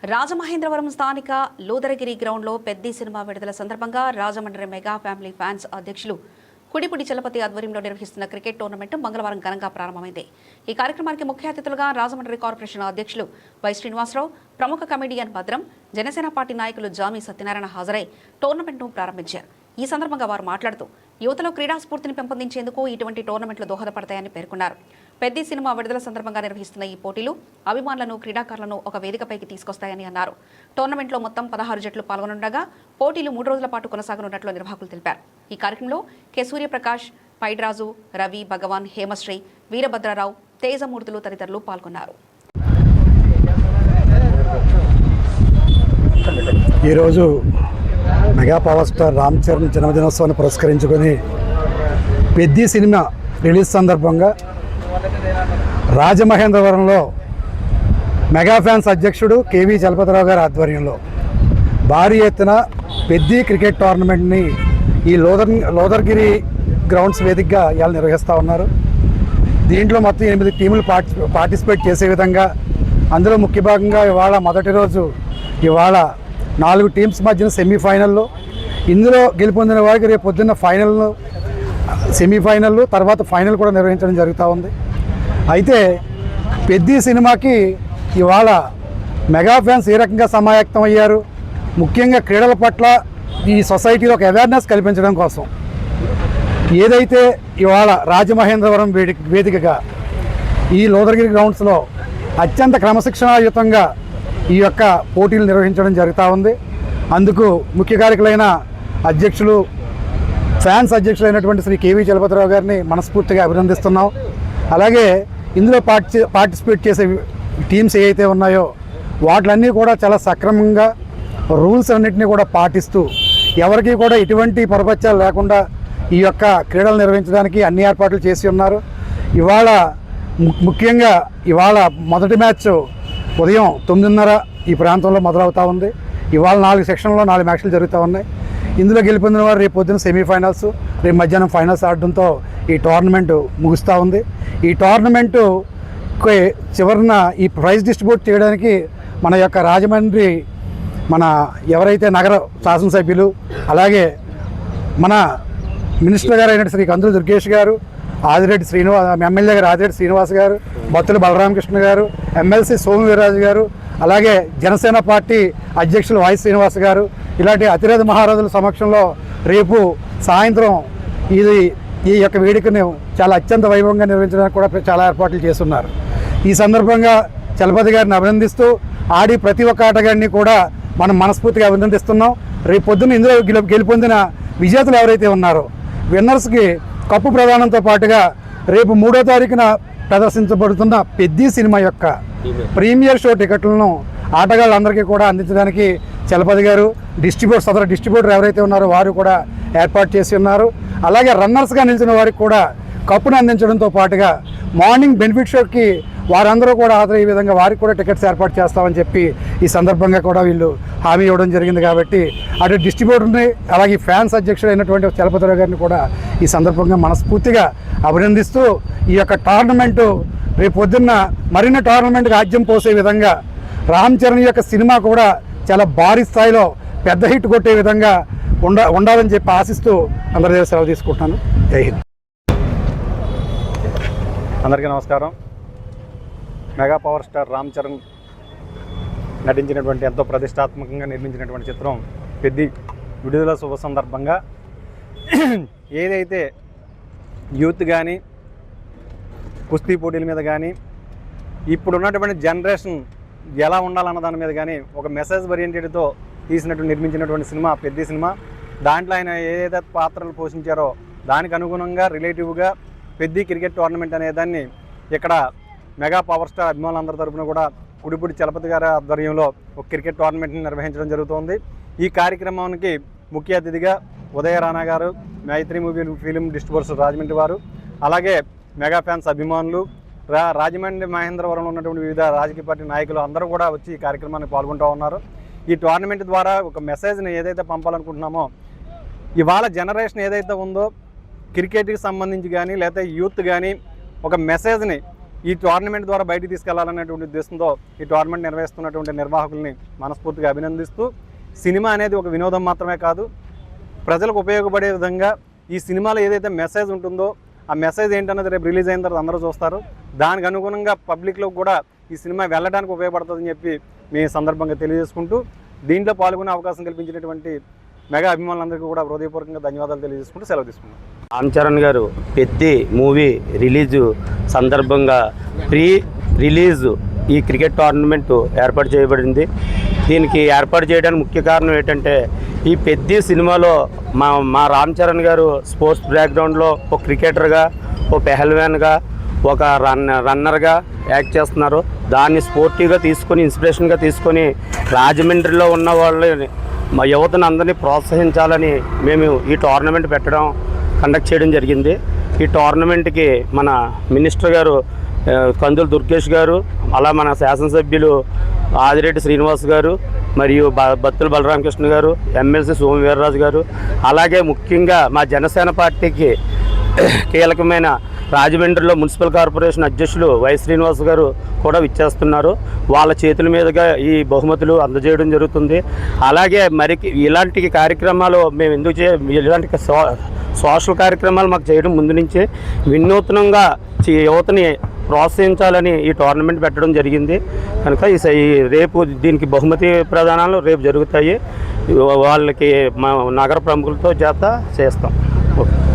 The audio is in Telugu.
రాజమహేంద్రవరం స్థానిక లూదరగిరి గ్రౌండ్లో పెద్ది సినిమా విడుదల సందర్భంగా రాజమండ్రి మెగా ఫ్యామిలీ ఫ్యాన్స్ అధ్యక్షులు కుడిపుడి చలపతి ఆధ్వర్యంలో నిర్వహిస్తున్న క్రికెట్ టోర్నమెంట్ మంగళవారం ఘనంగా ప్రారంభమైంది. ఈ కార్యక్రమానికి ముఖ్య అతిథులుగా రాజమండ్రి కార్పొరేషన్ అధ్యక్షులు వై శ్రీనివాసరావు, ప్రముఖ కమెడియన్ భద్రం, జనసేన పార్టీ నాయకులు జామి సత్యనారాయణ హాజరై టోర్నమెంట్ను ప్రారంభించారు. ఈ సందర్భంగా వారు మాట్లాడుతూ యువతలో క్రీడా స్ఫూర్తిని పెంపొందించేందుకు ఇటువంటి టోర్నమెంట్లు దోహదపడతాయని పేర్కొన్నారు. పెద్ది సినిమా విడుదల సందర్భంగా నిర్వహిస్తున్న ఈ పోటీలు అభిమానులను, క్రీడాకారులను ఒక వేదికపైకి తీసుకొస్తాయని అన్నారు. టోర్నమెంట్లో మొత్తం 16 జట్లు పాల్గొనుండగా పోటీలు 3 రోజుల పాటు కొనసాగనున్నట్లు నిర్వాహకులు తెలిపారు. ఈ కార్యక్రమంలో కె సూర్యప్రకాష్, పైడ్రాజు, రవి, భగవాన్, హేమశ్రీ, వీరభద్రరావు, తేజమూర్తులు తదితరులు పాల్గొన్నారు. ఈరోజు mega power star Ram Charan జన్మదినోత్సవాన్ని పురస్కరించుకొని పెద్ది సినిమా రిలీజ్ సందర్భంగా రాజమహేంద్రవరంలో మెగా ఫ్యాన్స్ అధ్యక్షుడు కేవీ చలపతిరావు గారి ఆధ్వర్యంలో భారీ ఎత్తున పెద్ది క్రికెట్ టోర్నమెంట్ని ఈ లోదర్గిరి గ్రౌండ్స్ వేదికగా ఇవాళ నిర్వహిస్తూ ఉన్నారు. దీంట్లో మొత్తం 8 టీములు పార్టిసిపేట్ చేసే విధంగా, అందులో ముఖ్య భాగంగా ఇవాళ మొదటి రోజు ఇవాళ 4 టీమ్స్ మధ్యన సెమీఫైనల్లో, ఇందులో గెలుపొందిన వారికి రేపు పొద్దున్న ఫైనల్, సెమీఫైనల్ తర్వాత ఫైనల్ కూడా నిర్వహించడం జరుగుతూ ఉంది. అయితే పెద్ది సినిమాకి ఇవాళ మెగా ఫ్యాన్స్ ఏ రకంగా సమాయత్తం అయ్యారు, ముఖ్యంగా క్రీడల పట్ల ఈ సొసైటీలో ఒక అవేర్నెస్ కల్పించడం కోసం ఏదైతే ఇవాళ రాజమహేంద్రవరం వేదికగా ఈ లోదర్గిరి గ్రౌండ్స్లో అత్యంత క్రమశిక్షణాయుతంగా ఈ యొక్క పోటీలు నిర్వహించడం జరుగుతూ ఉంది. అందుకు ముఖ్య కారకులైన అధ్యక్షులు, ఫ్యాన్స్ అధ్యక్షులైనటువంటి శ్రీ కేవీ చలపతిరావు గారిని మనస్ఫూర్తిగా అభినందిస్తున్నాం. అలాగే ఇందులో పార్టిసిపేట్ చేసే టీమ్స్ ఏవైతే ఉన్నాయో వాటిలన్నీ కూడా చాలా సక్రమంగా రూల్స్ అన్నింటినీ కూడా పాటిస్తూ ఎవరికి కూడా ఎటువంటి పొరపచ్చాలు లేకుండా ఈ యొక్క క్రీడలు నిర్వహించడానికి అన్ని ఏర్పాట్లు చేసి ఉన్నారు. ఇవాళ ముఖ్యంగా ఇవాళ మొదటి మ్యాచ్ ఉదయం 9:30 ఈ ప్రాంతంలో మొదలవుతూ ఉంది. ఇవాళ 4 సెక్షన్లో 4 మ్యాచ్లు జరుగుతూ ఉన్నాయి. ఇందులో గెలుపొందిన వారు రేపు పొద్దున సెమీఫైనల్స్, రేపు మధ్యాహ్నం ఫైనల్స్ ఆడడంతో ఈ టోర్నమెంటు ముగుస్తూ ఉంది. ఈ టోర్నమెంటు చివరిన ఈ ప్రైజ్ డిస్ట్రిబ్యూట్ చేయడానికి మన యొక్క రాజమండ్రి మన ఎవరైతే నగర శాసనసభ్యులు, అలాగే మన మినిస్టర్ గారు అయినట్టు శ్రీ కందులు దుర్గేష్ గారు, ఆదిరెడ్డి శ్రీనివాస్, ఎమ్మెల్యే గారు ఆదిరెడ్డి శ్రీనివాస్ గారు, బత్తుల బలరామకృష్ణ గారు, ఎమ్మెల్సీ సోము వీర్రాజు గారు, అలాగే జనసేన పార్టీ అధ్యక్షులు వై శ్రీనివాస్ గారు, ఇలాంటి అతిరథ మహారాజుల సమక్షంలో రేపు సాయంత్రం ఈ యొక్క వేడుకను చాలా అత్యంత వైభవంగా నిర్వహించడానికి కూడా చాలా ఏర్పాట్లు చేస్తున్నారు. ఈ సందర్భంగా చలపతి గారిని అభినందిస్తూ ఆడి ప్రతి ఒక్క ఆటగాడిని కూడా మనం మనస్ఫూర్తిగా అభినందిస్తున్నాం. రేపు పొద్దున్న ఇందులో గెలుపొందిన విజేతలు ఎవరైతే ఉన్నారో విన్నర్స్కి కప్పు ప్రదానంతో పాటుగా రేపు 3వ తారీఖున ప్రదర్శించబడుతున్న పెద్ది సినిమా యొక్క ప్రీమియర్ షో టికెట్లను ఆటగాళ్ళందరికీ కూడా అందించడానికి చలపతి గారు సదరు డిస్ట్రిబ్యూటర్ ఎవరైతే ఉన్నారో వారు కూడా ఏర్పాటు చేసి ఉన్నారు. అలాగే రన్నర్స్గా నిలిచిన వారికి కూడా కప్పును అందించడంతో పాటుగా మార్నింగ్ బెనిఫిట్ షోకి వారందరూ కూడా హాజరయ్యే విధంగా వారికి కూడా టికెట్స్ ఏర్పాటు చేస్తామని చెప్పి ఈ సందర్భంగా కూడా వీళ్ళు హామీ ఇవ్వడం జరిగింది. కాబట్టి అటు డిస్ట్రిబ్యూటర్ని, అలాగే ఫ్యాన్స్ అధ్యక్షుడైనటువంటి చలపతిరావు గారిని కూడా ఈ సందర్భంగా మనస్ఫూర్తిగా అభినందిస్తూ ఈ యొక్క టోర్నమెంటు రేపు పొద్దున్న మరిన్ని టోర్నమెంట్కి ఆజ్యం పోసే విధంగా రామ్ చరణ్ యొక్క సినిమా కూడా చాలా భారీ స్థాయిలో పెద్ద హిట్ కొట్టే విధంగా ఉండాలని చెప్పి ఆశిస్తూ అందరి దగ్గర సెలవు తీసుకుంటున్నాను. జై హింద్. అందరికీ నమస్కారం. Mega power star Ram Charan నటించినటువంటి ఎంతో ప్రతిష్టాత్మకంగా నిర్మించినటువంటి చిత్రం పెద్ది విడుదల శుభ సందర్భంగా ఏదైతే యూత్ కానీ కుస్తీ పోటీల మీద కానీ ఇప్పుడున్నటువంటి జనరేషన్ ఎలా ఉండాలన్న దాని మీద కానీ ఒక మెసేజ్ ఓరియంటెడ్తో నిర్మించినటువంటి సినిమా పెద్ది సినిమా. దాంట్లో ఆయన ఏదైతే పాత్రలు పోషించారో దానికి అనుగుణంగా రిలేటివ్గా పెద్ది క్రికెట్ టోర్నమెంట్ అనే దాన్ని ఇక్కడ మెగా పవర్ స్టార్ అభిమానులందరి తరపున కూడా కుడిపుడి చలపతి గారి ఆధ్వర్యంలో ఒక క్రికెట్ టోర్నమెంట్ని నిర్వహించడం జరుగుతోంది. ఈ కార్యక్రమానికి ముఖ్య అతిథిగా ఉదయ రాణా గారు, మైత్రి మూవీ ఫిలిం డిస్ట్రిబ్యూటర్స్ రాజమండ్రి వారు, అలాగే మెగా ఫ్యాన్స్ అభిమానులు, రాజమండ్రి మహేంద్రవరంలో ఉన్నటువంటి వివిధ రాజకీయ పార్టీ నాయకులు అందరూ కూడా వచ్చి ఈ కార్యక్రమానికి పాల్గొంటూ ఉన్నారు. ఈ టోర్నమెంట్ ద్వారా ఒక మెసేజ్ని ఏదైతే పంపాలనుకుంటున్నామో, ఇవాళ జనరేషన్ ఏదైతే ఉందో క్రికెట్కి సంబంధించి కానీ లేకపోతే యూత్ కానీ ఒక మెసేజ్ని ఈ టోర్నమెంట్ ద్వారా బయటికి తీసుకెళ్లాలనేటువంటి ఉద్దేశంతో ఈ టోర్నమెంట్ నిర్వహిస్తున్నటువంటి నిర్వాహకుల్ని మనస్ఫూర్తిగా అభినందిస్తూ, సినిమా అనేది ఒక వినోదం మాత్రమే కాదు, ప్రజలకు ఉపయోగపడే విధంగా ఈ సినిమాలో ఏదైతే మెసేజ్ ఉంటుందో ఆ మెసేజ్ ఏంటన్నది రేపు రిలీజ్ అయిన తర్వాత అందరూ చూస్తారు. దానికి అనుగుణంగా పబ్లిక్లో కూడా ఈ సినిమా వెళ్ళడానికి ఉపయోగపడుతుందని చెప్పి మీ సందర్భంగా తెలియజేసుకుంటూ, దీంట్లో పాల్గొనే అవకాశం కల్పించినటువంటి మెగా అభిమానులందరికీ కూడా హృదయపూర్వకంగా ధన్యవాదాలు తెలియజేసుకుంటూ సెలవు తీసుకున్నాం. రామ్ చరణ్ గారు పెద్ది మూవీ రిలీజు సందర్భంగా ప్రీ రిలీజ్ ఈ క్రికెట్ టోర్నమెంట్ ఏర్పాటు చేయబడింది. దీనికి ఏర్పాటు చేయడానికి ముఖ్య కారణం ఏంటంటే, ఈ పెద్ది సినిమాలో మా రామ్ చరణ్ గారు స్పోర్ట్స్ బ్యాక్గ్రౌండ్లో ఒక క్రికెటర్గా, ఒక పెహల్వాన్గా, ఒక రన్నర్గా యాక్ట్ చేస్తున్నారు. దాన్ని స్పోర్టివ్గా తీసుకొని, ఇన్స్పిరేషన్గా తీసుకొని రాజమండ్రిలో ఉన్న వాళ్ళని, మా యువతను అందరినీ ప్రోత్సహించాలని మేము ఈ టోర్నమెంట్ కండక్ట్ చేయడం జరిగింది. ఈ టోర్నమెంట్కి మన మినిస్టర్ గారు కందుల దుర్గేష్ గారు, అలా మన శాసనసభ్యులు ఆదిరెడ్డి శ్రీనివాస్ గారు, మరియు బత్తుల బలరామకృష్ణ గారు, ఎమ్మెల్సీ సోము వీర్రాజు గారు, అలాగే ముఖ్యంగా మా జనసేన పార్టీకి కీలకమైన రాజమండ్రిలో మున్సిపల్ కార్పొరేషన్ అధ్యక్షులు వై శ్రీనివాస్ గారు కూడా విచ్చేస్తున్నారు. వాళ్ళ చేతుల మీదుగా ఈ బహుమతులు అందజేయడం జరుగుతుంది. అలాగే మరి ఇలాంటి కార్యక్రమాలు మేము ఇలాంటి సోషల్ కార్యక్రమాలు మాకు చేయడం ముందు నుంచే వినూత్నంగా యువతని ప్రోత్సహించాలని ఈ టోర్నమెంట్ పెట్టడం జరిగింది. కనుక రేపు దీనికి బహుమతి ప్రదానాలు రేపు జరుగుతాయి. వాళ్ళకి మా నగర ప్రముఖులతో చేస్తాం. ఓకే.